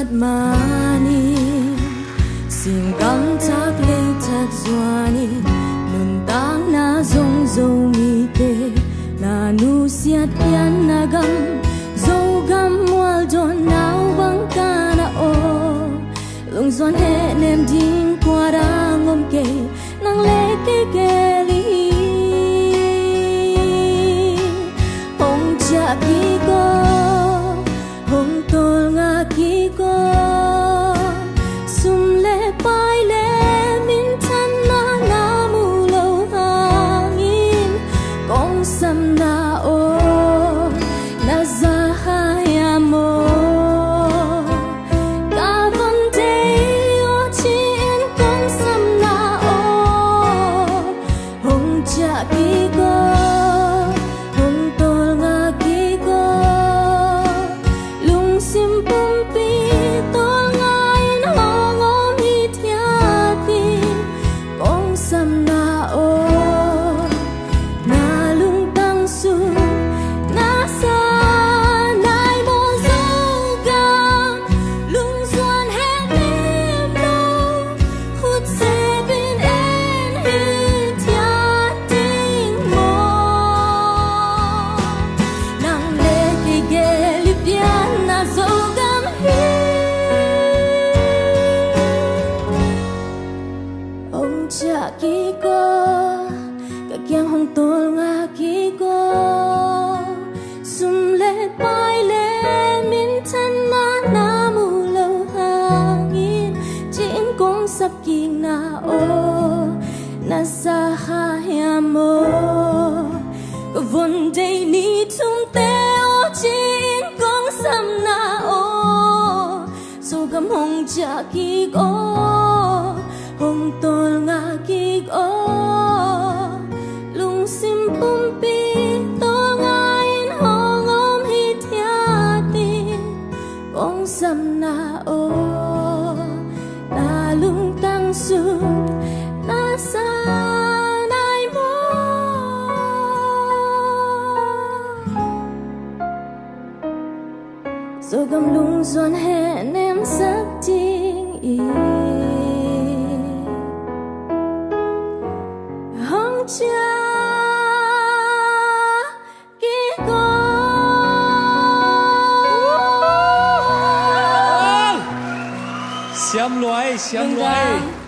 mani sim cam thác lê thác doani nun tang na zong zong mi te na nu siat pian na gam zo gam wal don nau bang ka na o lung zon he nem ding qua ra ngom ke nang le ke li hong cha ki ko hong tol nga ki ko sum le pai le min than na na mu lo hangin kong sam na o na za ha ya mo ka von de o chin kong sam na o hong cha ki ko hong tol nga ki ko lung sim pum pi tol nga in hong om hi thia ti kong sam na o na lung tang su na sa nai mo zo ga lung zuan he nim lo khut se bin en hi thia ting mo nang le ki ge li pian na zo gam hi ông cha ki ko ka kyang hong tol nga ki ko sum le pai le min than ma na mu lo hangin chin kong sap ki na o na sa ha ya mo ka von dei ni tum te o chin kong sam na o so gam hong cha ki ko hong tol nga ki ko lung sim pum pi tol nga in hong om hi thia ti kong sam na o na lung tang su na sa nai mo so gam lung zuan he nem sak ting i hong cha ki ko Xiêm loài, xiêm loài.